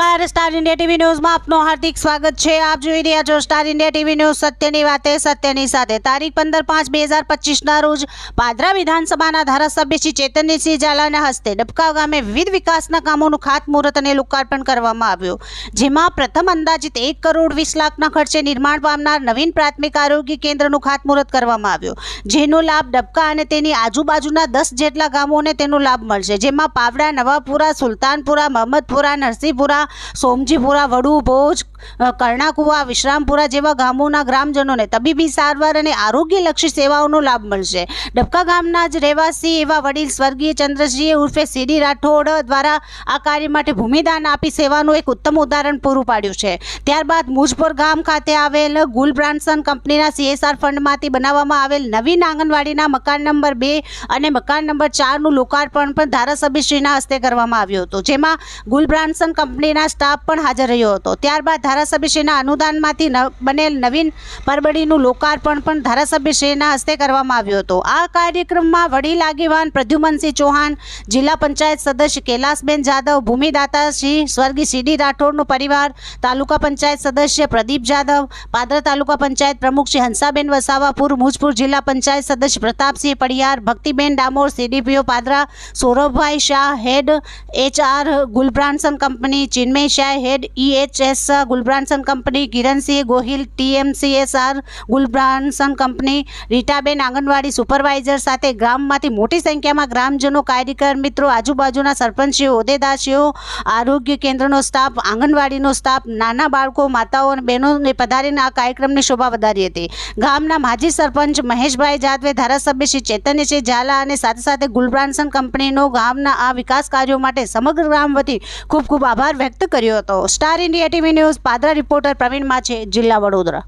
નમસ્કાર star India TV ન્યૂઝમાં આપનું હાર્દિક સ્વાગત છે। આપ જોઈ રહ્યા છો સ્ટાર ઇન્ડિયા ટીવી ન્યૂઝ, સત્યની વાતે સત્યની સાથે। તારીખ 15/5/2025ના રોજ પાદરા વિધાનસભાના ધારાસભ્ય શ્રી ચેતનસિંહ ઝાલાના હસ્તે ડબકા ગામે વિવિધ વિકાસના કામોનું ખાતમુહૂર્ત અને લોકાર્પણ કરવામાં આવ્યું, જેમાં પ્રથમ અંદાજિત 1 કરોડ 20 લાખના ખર્ચે નિર્માણ પામનાર નવીન પ્રાથમિક આરોગ્ય કેન્દ્રનું ખાતમુહૂર્ત કરવામાં આવ્યું, જેનો લાભ ડબકા અને તેની આજુબાજુના 10 જેટલા ગામોને તેનો લાભ મળશે, જેમાં પાવડા, નવાપુરા, સુલતાનપુરા, મહમદપુરા, નરસિંહપુરા, સોમજીપુરા, વડુ, ભોજ, કર્ણાકુવા, વિશ્રામપુરા જેવા ગામોના ગ્રામજનોને તબીબી સારવાર અને આરોગ્યલક્ષી સેવાઓનો લાભ મળશે। ડબકા ગામના જ રહેવાસી એવા વડીલ સ્વર્ગીય ચંદ્રસિંહ ઉર્ફે સીડી રાઠોડ દ્વારા આ કાર્ય માટે ભૂમિદાન આપી સેવાનું એક ઉત્તમ ઉદાહરણ પૂરું પાડ્યું છે। ત્યારબાદ મુજપુર ગામ ખાતે આવેલ ગુલ બ્રાન્સન કંપનીના CSR ફંડમાંથી બનાવવામાં આવેલ નવીન આંગણવાડીના મકાન નંબર 2 અને મકાન નંબર 4નું લોકાર્પણ પણ ધારાસભ્યશ્રીના હસ્તે કરવામાં આવ્યું હતું, જેમાં ગુલ બ્રાન્સન કંપનીના સ્ટાફ પણ હાજર રહ્યો હતો। ત્યારબાદ ધારાસભ્યશ્રીના અનુદાનમાંથી બનેલ નવીન પરબડીનું લોકાર્પણ પણ ધારાસભ્યશ્રીના હસ્તે કરવામાં આવ્યું હતું। આ કાર્યક્રમમાં વડીલ આગેવાન પ્રદ્યુમનસિંહ ચૌહાણ, જિલ્લા પંચાયત સદસ્ય કૈલાસબેન જાદવ, ભૂમિદાતા શ્રી સ્વર્ગીય સીડી રાઠોડનો પરિવાર, તાલુકા પંચાયત સદસ્ય પ્રદીપ જાદવ, પાદરા તાલુકા પંચાયત પ્રમુખ શ્રી હંસાબેન વસાવાપુર, મુજપુર જિલ્લા પંચાયત સદસ્ય Pratapsinh Padiyar, Bhaktiben Damor, CDPO Padra, Saurabhbhai Shah, head HR Gulbrandsen company, Chinmay Shah, head EHS Gulbrandsen company, Kiransinh Gohil, TMCSR Gulbrandsen company, Ritaben anganwadi supervisor સાથે ગ્રામમાંથી મોટી સંખ્યામાં ગ્રામજનો, કાર્યકર મિત્રો, આજુબાજુના સરપંચીઓ, હોદ્દેદારશ્રીઓ, આરોગ્ય કેન્દ્રનો સ્ટાફ, આંગણવાડીનો સ્ટાફ, નાના બાળકો, માતાઓ અને બહેનોને પધારીને આ કાર્યક્રમની શોભા વધારી હતી। ગામના માજી સરપંચ મહેશભાઈ જાદવે, ધારાસભ્ય શ્રી ચેતનસિંહ ઝાલા અને સાથે ગુલબ્રાન્સન કંપનીનો ગામના આ વિકાસ કાર્યો માટે સમગ્ર ગ્રામ વતી ખૂબ આભાર વ્યક્ત કર્યો હતો। Star India TV news Padra reporter Pravin Machhe, જિલ્લા વડોદરા।